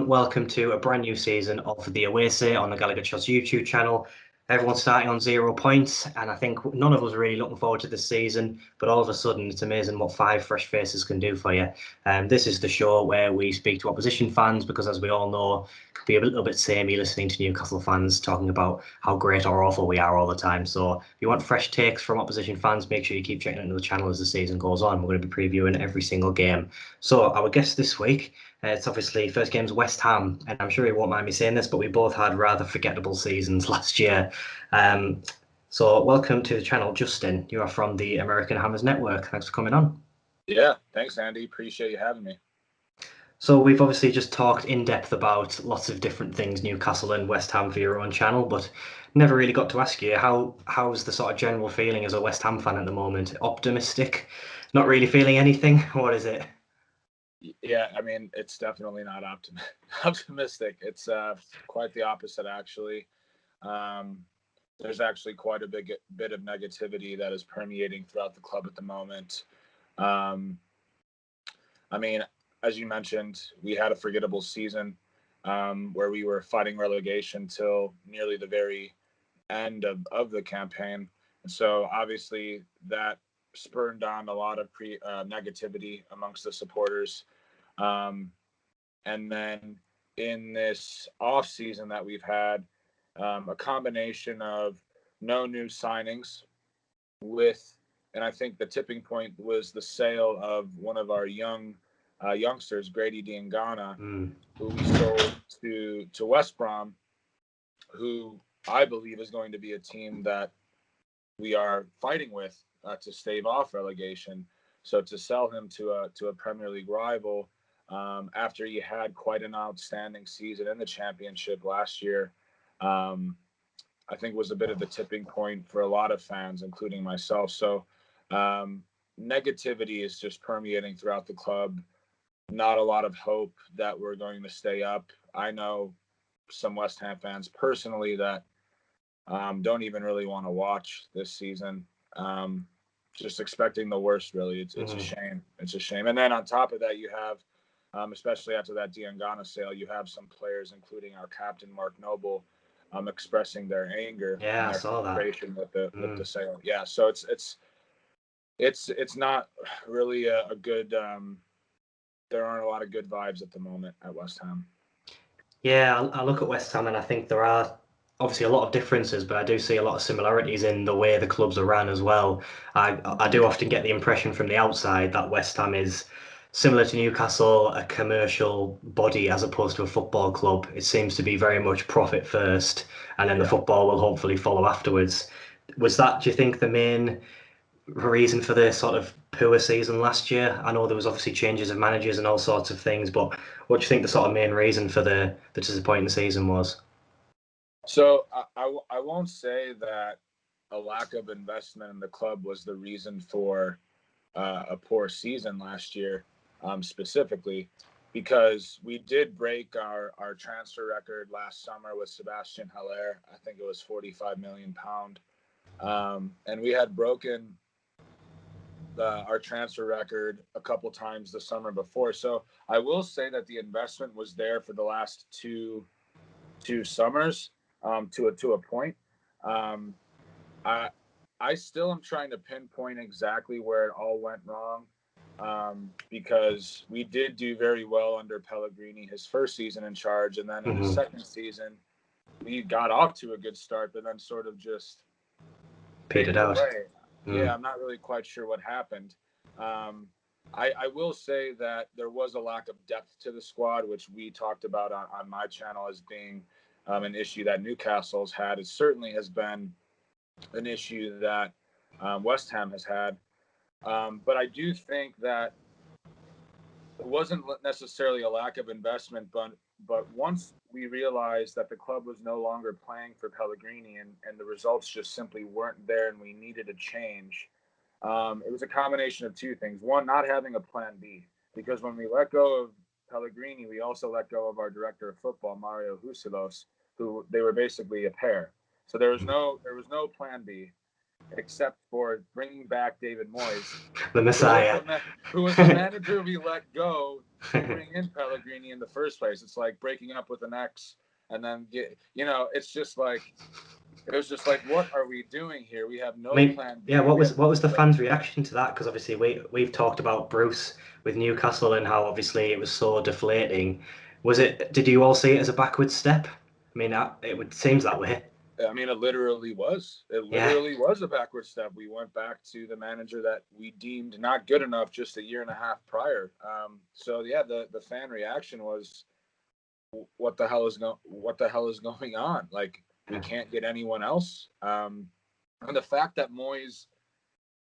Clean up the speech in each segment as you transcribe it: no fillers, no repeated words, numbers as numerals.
Welcome to a brand new season of the Away Say on the Gallagher Shots YouTube channel. Everyone's starting on 0 points, and I think none of us are really looking forward to this season, but all of a sudden it's amazing what 5 fresh faces can do for you. This is the show where we speak to opposition fans because, as we all know, it can be a little bit samey listening to Newcastle fans talking about how great or awful we are all the time. So if you want fresh takes from opposition fans, make sure you keep checking into the channel as the season goes on. We're going to be previewing every single game. So our guest this week, it's obviously first game's West Ham, and I'm sure you won't mind me saying this, but we both had rather forgettable seasons last year. So welcome to the channel, Justin. You are from the American Hammers Network. Thanks for coming on. Yeah, thanks, Andy. Appreciate you having me. So we've obviously just talked in depth about lots of different things, Newcastle and West Ham, for your own channel, but never really got to ask you how's the sort of general feeling as a West Ham fan at the moment? Optimistic? Not really feeling anything? What is it? Yeah, I mean, it's definitely not optimistic. It's quite the opposite, actually. There's actually quite a bit of negativity that is permeating throughout the club at the moment. I mean, as you mentioned, we had a forgettable season where we were fighting relegation till nearly the very end of the campaign. And so obviously that spurred on a lot of negativity amongst the supporters. And then in this off season that we've had, a combination of no new signings and I think the tipping point was the sale of one of our youngsters, Grady Diangana, who we sold to West Brom, who I believe is going to be a team that we are fighting with to stave off relegation. So to sell him to a Premier League rival after he had quite an outstanding season in the Championship last year, I think was a bit of the tipping point for a lot of fans, including myself. So negativity is just permeating throughout the club. Not a lot of hope that we're going to stay up. I know some West Ham fans personally that don't even really want to watch this season. Just expecting the worst, really. It's a shame. It's a shame. And then on top of that, you have, especially after that Diangana sale, you have some players, including our captain, Mark Noble, expressing their anger and their frustration with the sale. Yeah, so it's not really a good. There aren't a lot of good vibes at the moment at West Ham. Yeah, I look at West Ham and I think there are obviously a lot of differences, but I do see a lot of similarities in the way the clubs are run as well. I do often get the impression from the outside that West Ham is similar to Newcastle, a commercial body as opposed to a football club. It seems to be very much profit first, and then the football will hopefully follow afterwards. Was that, do you think, the main reason for the sort of poor season last year? I know there was obviously changes of managers and all sorts of things, but what do you think the sort of main reason for the disappointing season was? So I won't say that a lack of investment in the club was the reason for a poor season last year, specifically, because we did break our transfer record last summer with Sebastian Haller. I think it was £45 million. And we had broken our transfer record a couple times the summer before. So I will say that the investment was there for the last two summers, to a point. I still am trying to pinpoint exactly where it all went wrong, because we did do very well under Pellegrini his first season in charge, and then in the second season we got off to a good start, but then sort of just petered out. Yeah, I'm not really quite sure what happened. I will say that there was a lack of depth to the squad, which we talked about on my channel as being an issue that Newcastle's had. It certainly has been an issue that West Ham has had. But I do think that it wasn't necessarily a lack of investment, but once we realized that the club was no longer playing for Pellegrini and the results just simply weren't there and we needed a change, it was a combination of two things. One, not having a plan B, because when we let go of Pellegrini, we also let go of our director of football, Mario Husilos, who they were basically a pair. So there was no plan B. except for bringing back David Moyes, The Messiah. who was the manager we let go to bring in Pellegrini in the first place. It's like breaking up with an ex and then it's just like, it was just like, what are we doing here? We have no plan B. Yeah, what was the fans' reaction to that? Because obviously we've talked about Bruce with Newcastle and how obviously it was so deflating. Did you all see it as a backward step? I mean, seems that way. I mean, it literally was. It literally was a backward step. We went back to the manager that we deemed not good enough just a year and a half prior. So yeah, the fan reaction was, what the hell is going on? Like, we can't get anyone else. And the fact that Moyes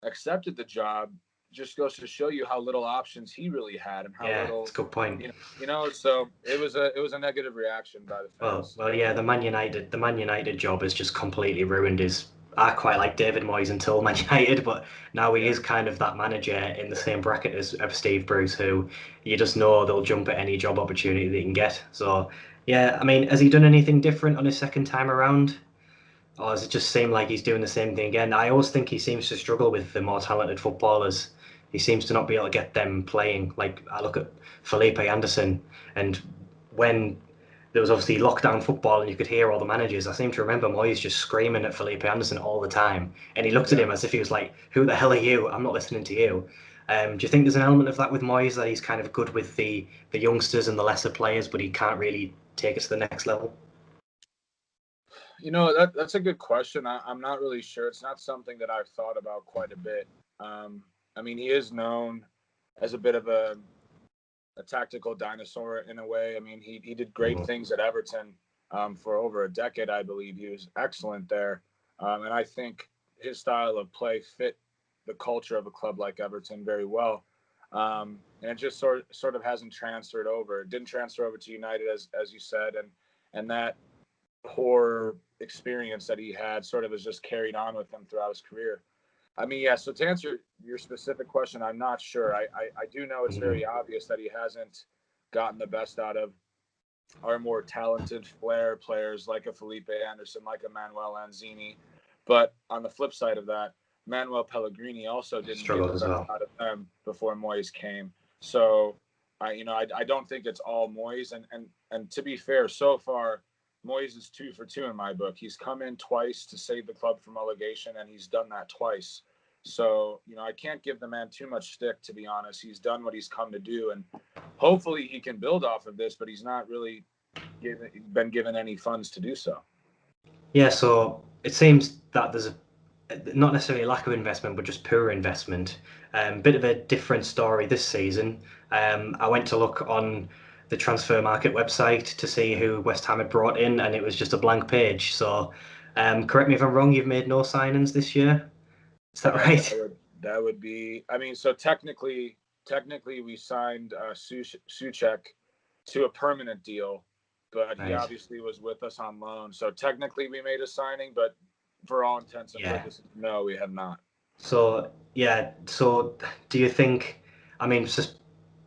accepted the job just goes to show you how little options he really had and how little. That's a good point. So it was a negative reaction by the fans. Well, yeah, the Man United job has just completely ruined his. I quite like David Moyes until Man United, but now he is kind of that manager in the same bracket as of Steve Bruce, who you just know they'll jump at any job opportunity they can get. So, yeah, I mean, has he done anything different on his second time around? Or does it just seem like he's doing the same thing again? I always think he seems to struggle with the more talented footballers. He seems to not be able to get them playing. Like, I look at Felipe Anderson, and when there was obviously lockdown football and you could hear all the managers, I seem to remember Moyes just screaming at Felipe Anderson all the time. And he looked at him as if he was like, "Who the hell are you? I'm not listening to you." Do you think there's an element of that with Moyes, that he's kind of good with the youngsters and the lesser players, but he can't really take it to the next level? That's a good question. I'm not really sure. It's not something that I've thought about quite a bit. I mean, he is known as a bit of a tactical dinosaur in a way. I mean, he did great things at Everton for over a decade, I believe. He was excellent there. And I think his style of play fit the culture of a club like Everton very well. And it just sort of hasn't transferred over. It didn't transfer over to United, as you said, and that poor experience that he had sort of has just carried on with him throughout his career. I mean, yeah, so to answer your specific question, I'm not sure. I do know it's very obvious that he hasn't gotten the best out of our more talented flair players like a Felipe Anderson, like a Manuel Lanzini. But on the flip side of that, Manuel Pellegrini also didn't get the best out of them before Moyes came. So I don't think it's all Moyes. And to be fair, so far Moyes is 2 for 2 in my book. He's come in twice to save the club from relegation, and he's done that twice. So, I can't give the man too much stick, to be honest. He's done what he's come to do, and hopefully he can build off of this, but he's not really been given any funds to do so. Yeah, so it seems that there's not necessarily a lack of investment, but just poor investment. Bit of a different story this season. I went to look on the transfer market website to see who West Ham had brought in, and it was just a blank page. So, correct me if I'm wrong, you've made no signings this year. Is that right? That would be. I mean, so technically, we signed Souček to a permanent deal, but he obviously was with us on loan. So technically, we made a signing, but for all intents and purposes, no, we have not. So yeah. So do you think? I mean, just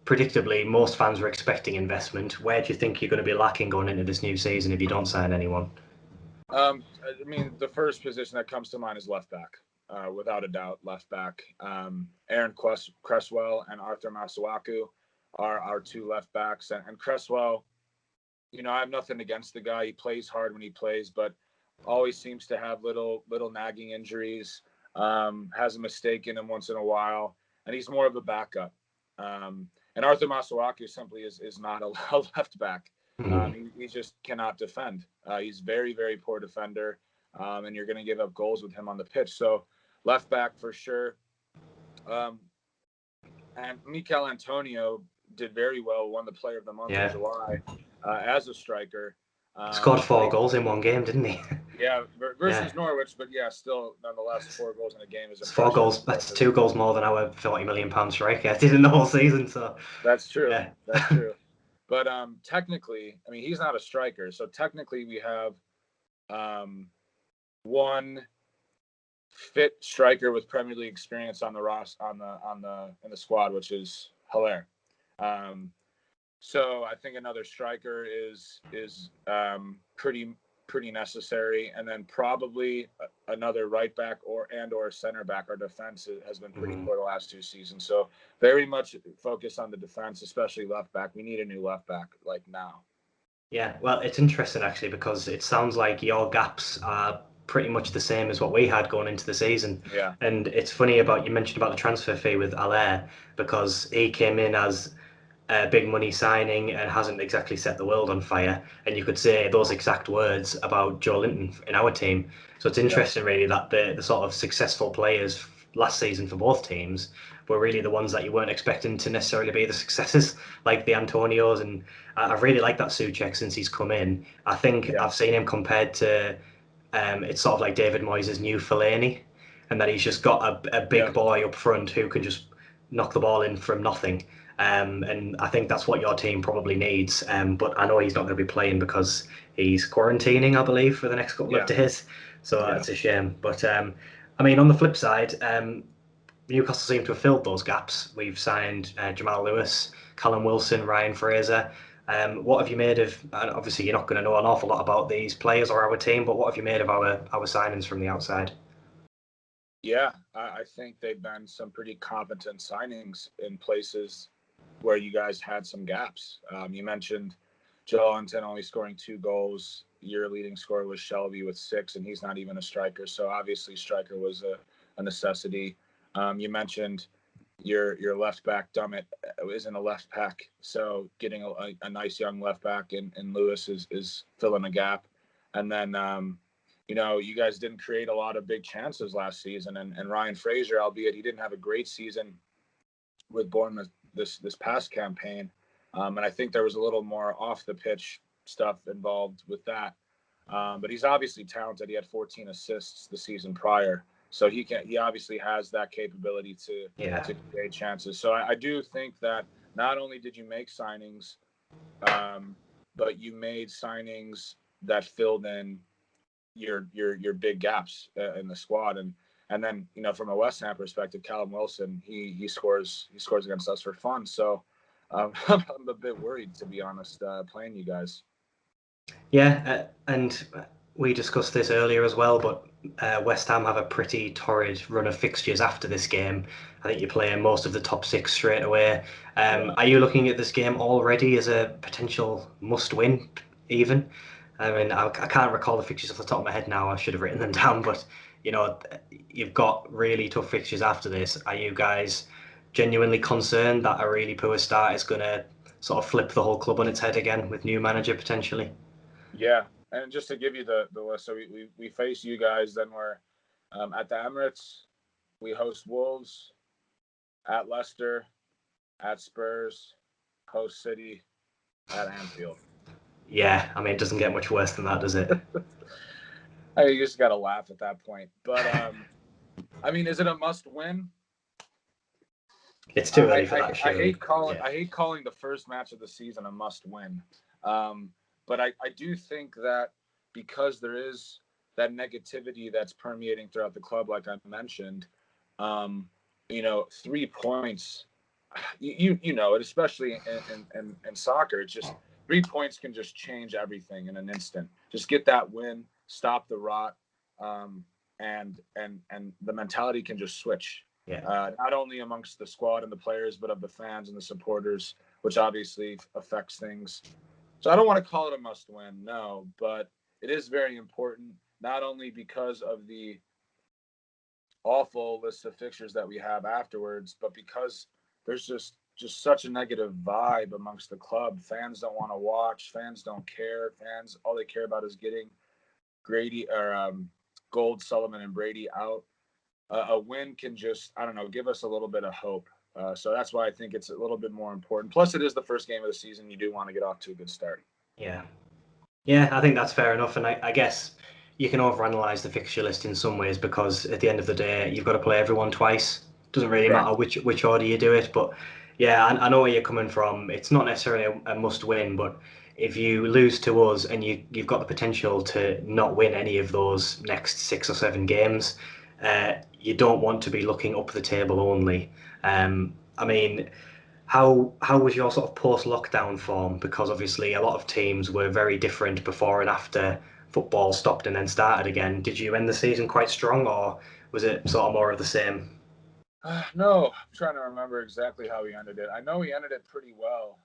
predictably, most fans were expecting investment. Where do you think you're going to be lacking going into this new season if you don't sign anyone? I mean, the first position that comes to mind is left back. Without a doubt, left back. Aaron Cresswell and Arthur Masuaku are our 2 left backs. And Cresswell, I have nothing against the guy. He plays hard when he plays, but always seems to have little nagging injuries. Has a mistake in him once in a while, and he's more of a backup. And Arthur Masuaku simply is not a left back. He just cannot defend. He's very, very poor defender, and you're going to give up goals with him on the pitch. So left back for sure. And Mikel Antonio did very well, won the Player of the Month in July as a striker. Scored 4 goals in one game, didn't he? Yeah, versus Norwich, but still, nonetheless, 4 goals in a game is impressive. 4 goals. That's 2 goals more than our £40 million striker did in the whole season. So that's true. Yeah. That's true. But technically, I mean, he's not a striker, so technically, we have one fit striker with Premier League experience on the in the squad, which is Haller. So I think another striker is pretty pretty necessary, and then probably another right back or center back. Our defense has been pretty poor the last 2 seasons, so very much focused on the defense, especially left back. We need a new left back like now. Yeah, well, it's interesting actually because it sounds like your gaps are pretty much the same as what we had going into the season. Yeah. And it's funny about you mentioned about the transfer fee with Allaire because he came in as a big money signing and hasn't exactly set the world on fire. And you could say those exact words about Joe Linton in our team. So it's interesting, really, that the sort of successful players last season for both teams were really the ones that you weren't expecting to necessarily be the successes, like the Antonios. And I've really liked that Souček since he's come in. I think I've seen him compared to it's sort of like David Moyes' new Fellaini, and that he's just got a big boy up front who can just knock the ball in from nothing. And I think that's what your team probably needs. But I know he's not going to be playing because he's quarantining, I believe, for the next couple of days. So it's a shame. But I mean, on the flip side, Newcastle seem to have filled those gaps. We've signed Jamal Lewis, Callum Wilson, Ryan Fraser. What have you made of? Obviously, you're not going to know an awful lot about these players or our team, but what have you made of our signings from the outside? Yeah, I think they've been some pretty competent signings in places where you guys had some gaps. You mentioned Joelinton only scoring 2 goals. Your leading scorer was Shelby with 6, and he's not even a striker. So obviously, striker was a necessity. You mentioned your left back, Dummett, isn't a left back. So getting a nice young left back in Lewis is filling a gap. And then, you guys didn't create a lot of big chances last season. And Ryan Fraser, albeit he didn't have a great season with Bournemouth this past campaign, and I think there was a little more off the pitch stuff involved with that. But he's obviously talented. He had 14 assists the season prior, so he obviously has that capability to create chances. So I do think that not only did you make signings, but you made signings that filled in your big gaps in the squad. And then, from a West Ham perspective, Callum Wilson, he scores against us for fun. So I'm a bit worried, to be honest, playing you guys. Yeah, and we discussed this earlier as well, but West Ham have a pretty torrid run of fixtures after this game. I think you're playing most of the top 6 straight away. Are you looking at this game already as a potential must-win, even? I mean, I can't recall the fixtures off the top of my head now. I should have written them down, but you've got really tough fixtures after this. Are you guys genuinely concerned that a really poor start is going to sort of flip the whole club on its head again with new manager potentially? Yeah, and just to give you the list, so we face you guys. Then we're at the Emirates. We host Wolves, at Leicester, at Spurs, host City, at Anfield. Yeah, I mean, it doesn't get much worse than that, does it? You just got to laugh at that point. But, I mean, is it a must-win? It's too early for that, I hate calling the first match of the season a must-win. But I do think that because there is that negativity that's permeating throughout the club, like I mentioned, 3 points, you know it, especially in soccer. It's just 3 points can just change everything in an instant. Just get that win, stop the rot, and the mentality can just switch. Yeah. Not only amongst the squad and the players, but of the fans and the supporters, which obviously affects things. So I don't want to call it a must-win, no, but it is very important, not only because of the awful list of fixtures that we have afterwards, but because there's just such a negative vibe amongst the club. Fans don't want to watch. Fans don't care. Fans, all they care about is getting Grady or Gold, Sullivan, and Brady out. A win can just, I don't know, give us a little bit of hope. So that's why I think it's a little bit more important. Plus, it is the first game of the season. You do want to get off to a good start. Yeah. Yeah, I think that's fair enough. And I guess you can overanalyze the fixture list in some ways because at the end of the day, you've got to play everyone twice. Doesn't really matter which order you do it. But yeah, I know where you're coming from. It's not necessarily a must win, but if you lose to us and you've got the potential to not win any of those next 6 or 7 games, you don't want to be looking up the table only. I mean, how was your sort of post-lockdown form? Because obviously a lot of teams were very different before and after football stopped and then started again. Did you end the season quite strong, or was it sort of more of the same? No, I'm trying to remember exactly how we ended it. I know we ended it pretty well.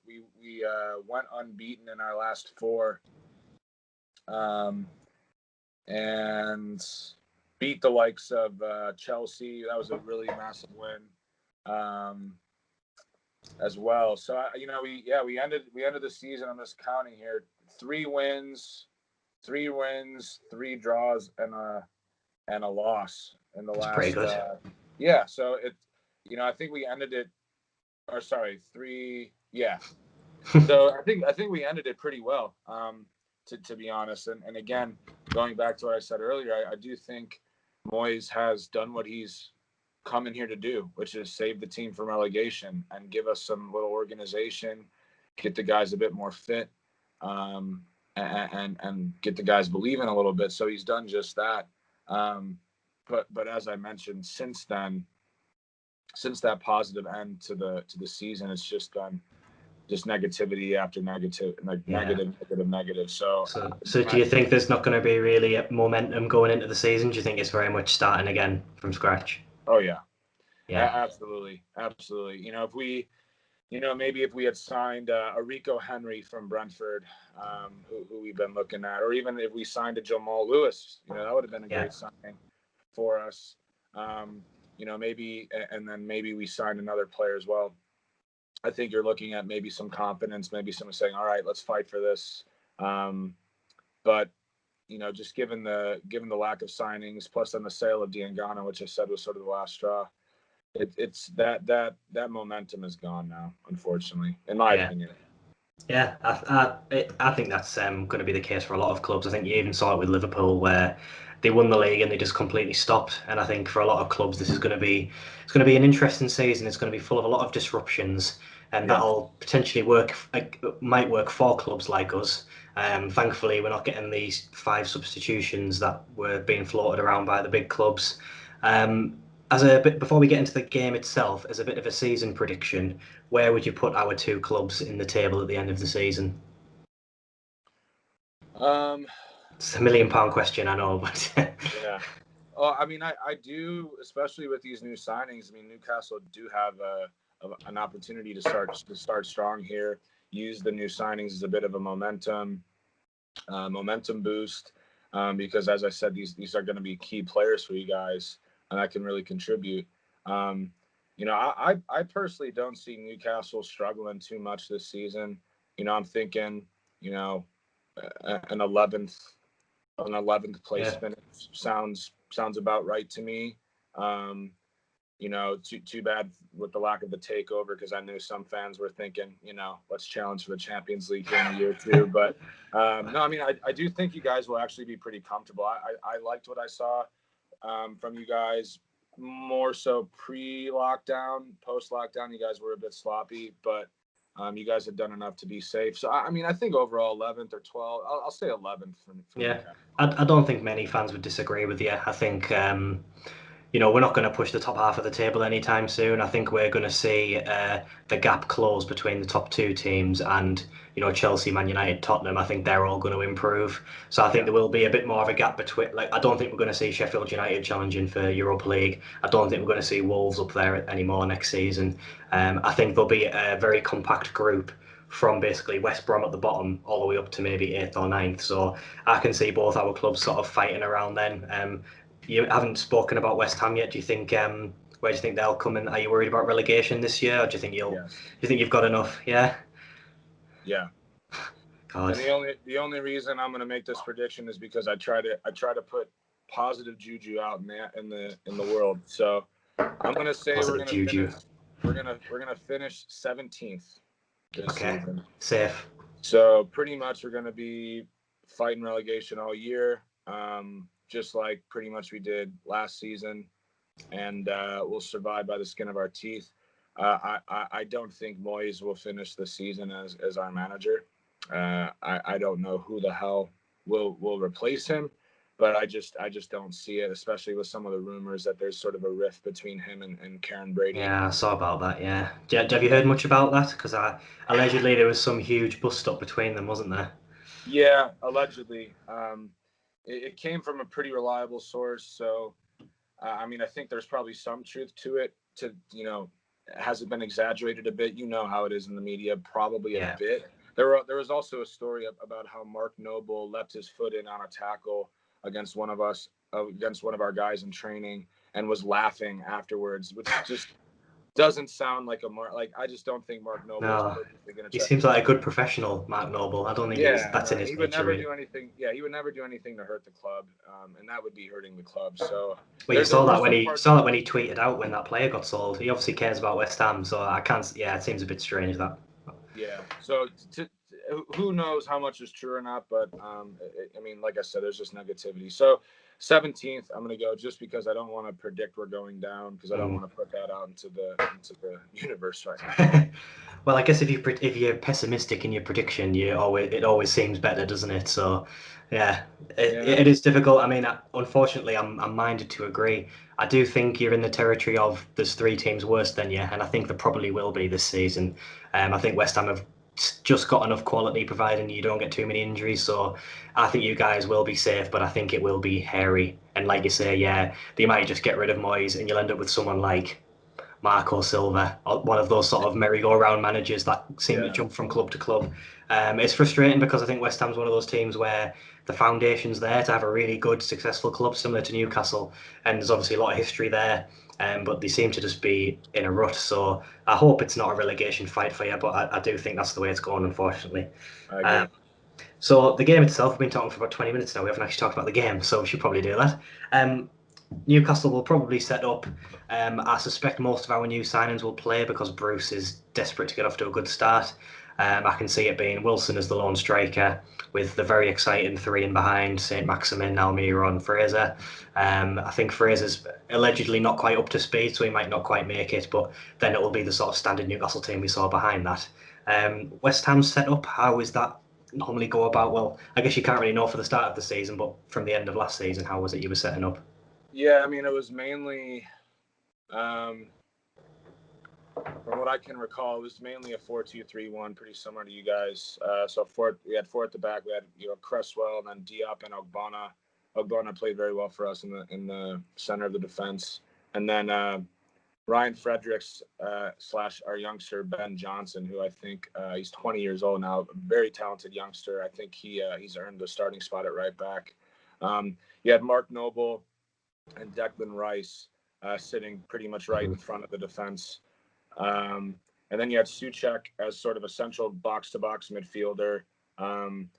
We went unbeaten in our last 4, and beat the likes of Chelsea. That was a really massive win, as well. So we ended the season. I'm just counting here: 3 wins, 3 draws, and a loss in the That's last. pretty good. Yeah, so I think we ended it, or sorry, 3. Yeah, so I think we ended it pretty well. To be honest, and again, going back to what I said earlier, I do think Moyes has done what he's come in here to do, which is save the team from relegation and give us some little organization, get the guys a bit more fit, and get the guys believing a little bit. So he's done just that. But as I mentioned, since then, since that positive end to the season, it's just been just negativity after negative, negative. So do you think there's not going to be really momentum going into the season? Do you think it's very much starting again from scratch? Oh yeah, yeah, absolutely. If we, maybe if we had signed a Rico Henry from Brentford, who we've been looking at, or even if we signed a Jamal Lewis, that would have been a great signing for us. Maybe, and then maybe we signed another player as well. I think you're looking at maybe some confidence, maybe someone saying, all right, let's fight for this. But, just given the lack of signings, plus then the sale of Diangana, which I said was sort of the last straw, it's that momentum is gone now, unfortunately, in my opinion. Yeah, I think that's going to be the case for a lot of clubs. I think you even saw it with Liverpool, where they won the league and they just completely stopped. And I think for a lot of clubs, this is going to be an interesting season. It's going to be full of a lot of disruptions, and that'll potentially might work for clubs like us. Thankfully, we're not getting these 5 substitutions that were being floated around by the big clubs. Before we get into the game itself, as a bit of a season prediction, where would you put our 2 clubs in the table at the end of the season? It's a £1 million question, I know, but yeah. Oh, I mean, I do, especially with these new signings. I mean, Newcastle do have an opportunity to start strong here. Use the new signings as a bit of a momentum boost, because as I said, these are going to be key players for you guys, and that can really contribute. I personally don't see Newcastle struggling too much this season. I'm thinking, an 11th place finish sounds about right to me. Too bad with the lack of the takeover, because I knew some fans were thinking, let's challenge for the Champions League here in a year or 2. But no, I mean, I do think you guys will actually be pretty comfortable. I liked what I saw from you guys, more so pre-lockdown. Post-lockdown, you guys were a bit sloppy, but you guys have done enough to be safe. So, I mean, I think overall 11th or 12th. I'll say 11th. I don't think many fans would disagree with you. I think we're not going to push the top half of the table anytime soon. I think we're going to see the gap close between the top 2 teams, and Chelsea, Man United, Tottenham. I think they're all going to improve. So I think there will be a bit more of a gap between. I don't think we're going to see Sheffield United challenging for Europa League. I don't think we're going to see Wolves up there anymore next season. I think there'll be a very compact group from basically West Brom at the bottom all the way up to maybe 8th or 9th. So I can see both our clubs sort of fighting around then. You haven't spoken about West Ham yet. Do you think where do you think they'll come in? Are you worried about relegation this year, or do you think do you think you've got enough? Yeah. God. And the only reason I'm going to make this prediction is because I try to put positive juju out in the world. So I'm going to say we're going to finish 17th this season. Safe. So pretty much we're going to be fighting relegation all year. Just like pretty much we did last season, and we'll survive by the skin of our teeth. I don't think Moyes will finish the season as our manager. I don't know who the hell will replace him, but I just don't see it, especially with some of the rumors that there's sort of a rift between him and Karen Brady. Yeah, I saw about that. Yeah, have you heard much about that? Because allegedly there was some huge bust up between them, wasn't there? Yeah, allegedly. It came from a pretty reliable source, so I mean, I think there's probably some truth to it. Has it been exaggerated a bit? You know how it is in the media, probably a bit. There was also a story about how Mark Noble left his foot in on a tackle against one of our guys in training, and was laughing afterwards, which just doesn't sound like I just don't think Mark Noble is No, purposely going to he try. seems like a good professional, Mark Noble. I don't think that's in his He would nature, never really. do anything. Yeah, he would never do anything to hurt the club, and that would be hurting the club. So Well, you there saw were that when some he parts. saw that when he tweeted out when that player got sold. He obviously cares about West Ham, so I can't. Yeah, it seems a bit strange that. Yeah. So who knows how much is true or not? But I mean, like I said, there's just negativity. So 17th, I'm going to go just because I don't want to predict we're going down, because I don't want to put that out into the universe right now. Well, I guess if you're pessimistic in your prediction, it always seems better, doesn't it? So, yeah, it is difficult. I mean, unfortunately, I'm minded to agree. I do think you're in the territory of there's three teams worse than you, and I think there probably will be this season. I think West Ham have just got enough quality, providing you don't get too many injuries. So, I think you guys will be safe, but I think it will be hairy. And like you say, yeah, they might just get rid of Moyes, and you'll end up with someone like Marco Silva, one of those sort of merry-go-round managers that seem to jump from club to club. It's frustrating because I think West Ham's one of those teams where the foundation's there to have a really good, successful club, similar to Newcastle, and there's obviously a lot of history there. But they seem to just be in a rut. So I hope it's not a relegation fight for you, but I do think that's the way it's going, unfortunately. I agree. So the game itself, we've been talking for about 20 minutes now. We haven't actually talked about the game, so we should probably do that. Newcastle will probably set up. I suspect most of our new signings will play because Bruce is desperate to get off to a good start. I can see it being Wilson as the lone striker, with the very exciting three in behind, St. Maximin, Almiron, Fraser. I think Fraser's allegedly not quite up to speed, so he might not quite make it, but then it will be the sort of standard Newcastle team we saw behind that. West Ham's set up, how is that normally go about? Well, I guess you can't really know for the start of the season, but from the end of last season, how was it you were setting up? Yeah, I mean, it was mainly, from what I can recall, it was mainly a 4-2-3-1, pretty similar to you guys. We had four at the back. We had Cresswell, and then Diop and Ogbonna. Ogbonna played very well for us in the center of the defense, and then Ryan Fredericks / our youngster Ben Johnson, who I think he's 20 years old now, a very talented youngster. I think he's earned the starting spot at right back. You had Mark Noble and Declan Rice sitting pretty much right in front of the defense. And then you had Souček as sort of a central box-to-box midfielder,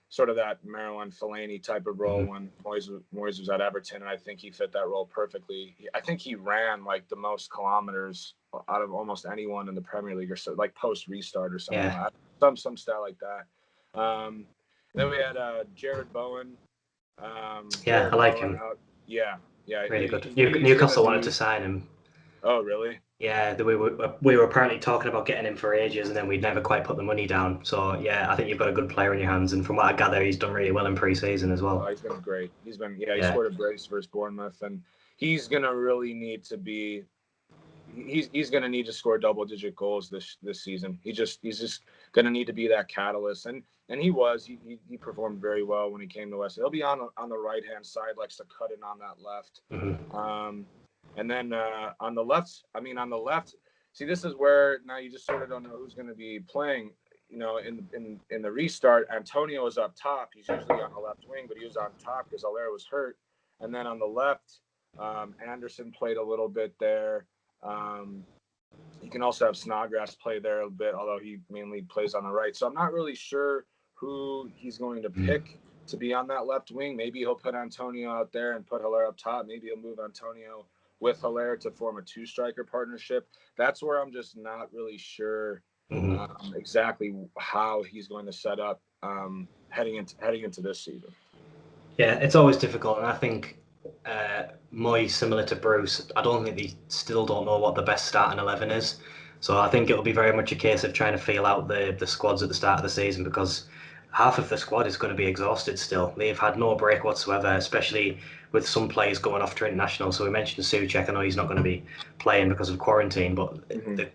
sort of that Marouane Fellaini type of role when Moyes was at Everton, and I think he fit that role perfectly. I think he ran like the most kilometers out of almost anyone in the Premier League, or so, like post-restart or something. Yeah. Some style like that. Then we had Jared Bowen. I like him. Out. Yeah, really good. Newcastle wanted to sign him. Oh, really? Yeah, we were apparently talking about getting him for ages, and then we'd never quite put the money down. So yeah, I think you've got a good player in your hands, and from what I gather, he's done really well in pre-season as well. Oh, he's been great. He scored a brace versus Bournemouth, and he's gonna really need to be. He's gonna need to score double-digit goals this season. He's just gonna need to be that catalyst, and he was. He performed very well when he came to West. He'll be on the right-hand side, likes to cut in on that left. And then on the left, see, this is where now you just sort of don't know who's going to be playing. In the restart, Antonio is up top. He's usually on the left wing, but he was on top because Haller was hurt. And then on the left, Anderson played a little bit there. You can also have Snodgrass play there a bit, although he mainly plays on the right. So I'm not really sure who he's going to pick to be on that left wing. Maybe he'll put Antonio out there and put Haller up top. Maybe he'll move Antonio with Haller to form a two-striker partnership. That's where I'm just not really sure exactly how he's going to set up heading into this season. Yeah, it's always difficult, and I think Moyes, similar to Bruce, I don't think they still don't know what the best starting 11 is. So I think it'll be very much a case of trying to feel out the squads at the start of the season, because half of the squad is going to be exhausted still. They've had no break whatsoever, especially with some players going off to international. So we mentioned Souček. I know he's not going to be playing because of quarantine, but the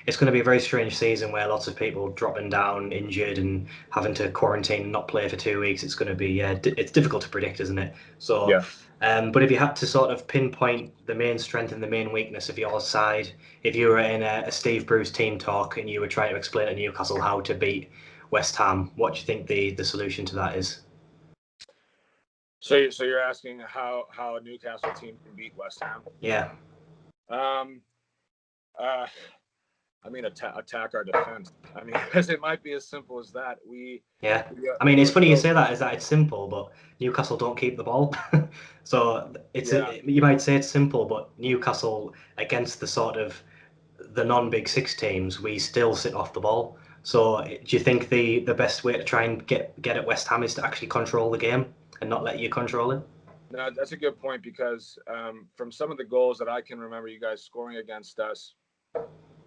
it's going to be a very strange season where lots of people dropping down injured and having to quarantine and not play for 2 weeks. It's going to be it's difficult to predict, isn't it? So Yeah. but if you had to sort of pinpoint the main strength and the main weakness of your side, if you were in a Steve Bruce team talk and you were trying to explain to Newcastle how to beat West Ham, what do you think the solution to that is? So you're asking how a Newcastle team can beat West Ham? Yeah. I mean, attack our defense. I mean, because it might be as simple as that. I mean, it's funny you say that, is that it's simple, but Newcastle don't keep the ball. So you might say it's simple, but Newcastle against the sort of the non-Big Six teams, we still sit off the ball. So do you think the best way to try and get at West Ham is to actually control the game and not let you control it? No, that's a good point, because from some of the goals that I can remember you guys scoring against us,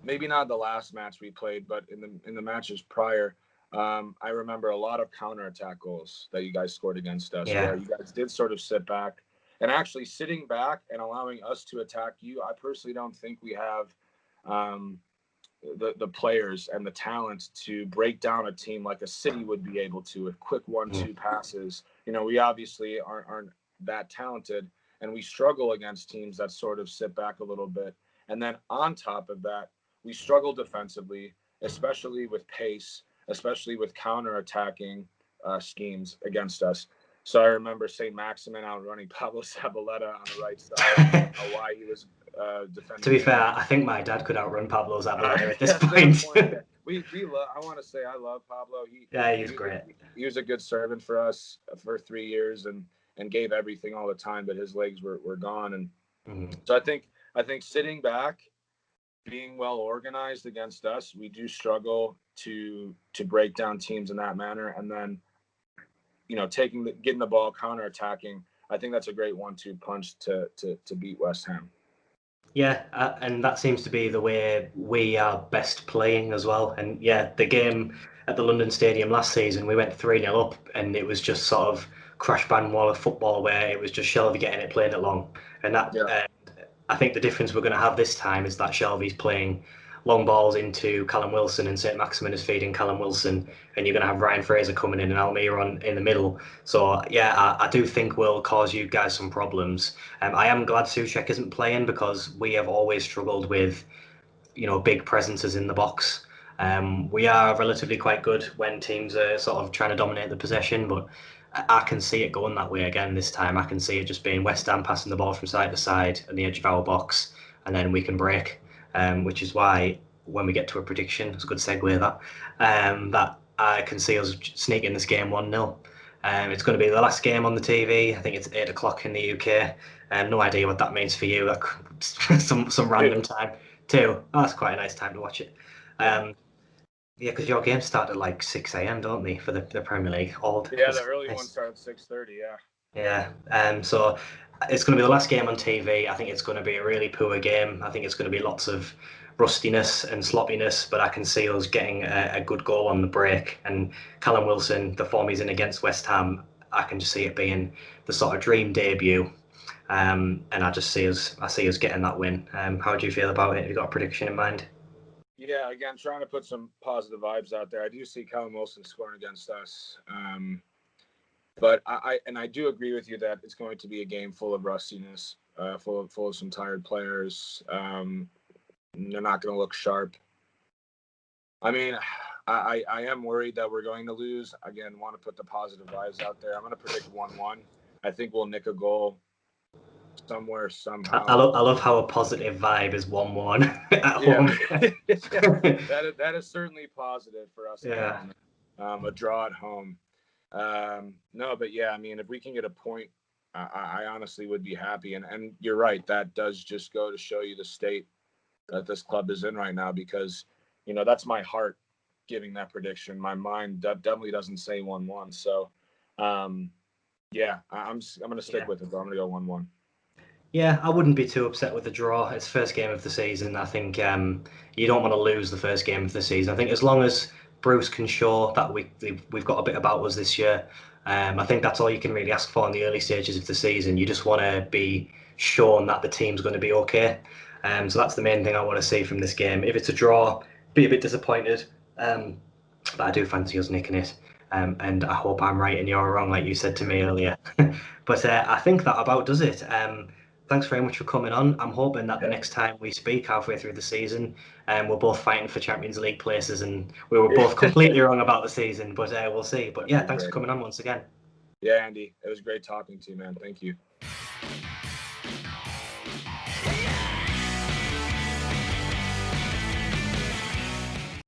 maybe not the last match we played, but in the matches prior, I remember a lot of counterattack goals that you guys scored against us, where you guys did sort of sit back. And actually sitting back and allowing us to attack you, I personally don't think we have the players and the talent to break down a team like a City would be able to with quick 1-2 passes. We obviously aren't that talented, and we struggle against teams that sort of sit back a little bit. And then on top of that, we struggle defensively, especially with pace, especially with counter-attacking schemes against us. So I remember St. Maximin outrunning Pablo Zabaleta on the right side, why he was defending. To be fair, I think my dad could outrun Pablo Zabaleta at this point. I want to say I love Pablo. He's great. He was a good servant for us for 3 years and gave everything all the time, but his legs were gone. And so I think sitting back, being well organized against us, we do struggle to break down teams in that manner. And then, getting the ball, counter-attacking, I think that's a great 1-2 punch to beat West Ham. Yeah, and that seems to be the way we are best playing as well. And yeah, the game at the London Stadium last season, we went 3-0 up, and it was just sort of crash bang wall of football where it was just Shelvey getting it, playing it long. And that I think the difference we're going to have this time is that Shelvey's playing long balls into Callum Wilson, and St. Maximin is feeding Callum Wilson, and you're going to have Ryan Fraser coming in and Almiron in the middle. So yeah, I do think we'll cause you guys some problems. I am glad Souček isn't playing, because we have always struggled with big presences in the box. We are relatively quite good when teams are sort of trying to dominate the possession, but I can see it going that way again this time. I can see it just being West Ham passing the ball from side to side on the edge of our box, and then we can break. Which is why when we get to a prediction, it's a good segue that I can see us sneaking this game 1-0. It's going to be the last game on the TV. I think it's 8 o'clock in the UK. No idea what that means for you. Some random time too. Oh, that's quite a nice time to watch it. Yeah, because your games start at like 6 a.m, don't they, for the Premier League? The early ones start at 6:30. Yeah. So it's going to be the last game on TV. I think it's going to be a really poor game. I think it's going to be lots of rustiness and sloppiness, but I can see us getting a good goal on the break. And Callum Wilson, the form he's in against West Ham, I can just see it being the sort of dream debut. And I see us getting that win. How do you feel about it? Have you got a prediction in mind? Yeah, again, trying to put some positive vibes out there. I do see Callum Wilson scoring against us. But I do agree with you that it's going to be a game full of rustiness, full of some tired players. They're not going to look sharp. I mean, I am worried that we're going to lose. Again, want to put the positive vibes out there. I'm going to predict 1-1. I think we'll nick a goal somewhere, somehow. I love how a positive vibe is 1-1 at home. That is certainly positive for us. Yeah. A draw at home. No, but yeah, I mean, if we can get a point, I honestly would be happy. And you're right, that does just go to show you the state that this club is in right now, because that's my heart giving that prediction. My mind definitely doesn't say 1-1. So yeah, I'm going to stick with it, but I'm going to go 1-1. Yeah, I wouldn't be too upset with the draw. It's first game of the season. I think you don't want to lose the first game of the season. I think as long as Bruce can show that we've got a bit about us this year, I think that's all you can really ask for in the early stages of the season. You just want to be shown that the team's going to be okay. So that's the main thing I want to see from this game. If it's a draw, be a bit disappointed, but I do fancy us nicking it. And I hope I'm right and you're wrong, like you said to me earlier. But I think that about does it. Thanks very much for coming on. I'm hoping that the next time we speak halfway through the season, we're both fighting for Champions League places, and we were both completely wrong about the season, but we'll see. But yeah, thanks for coming on once again. Yeah, Andy, it was great talking to you, man. Thank you.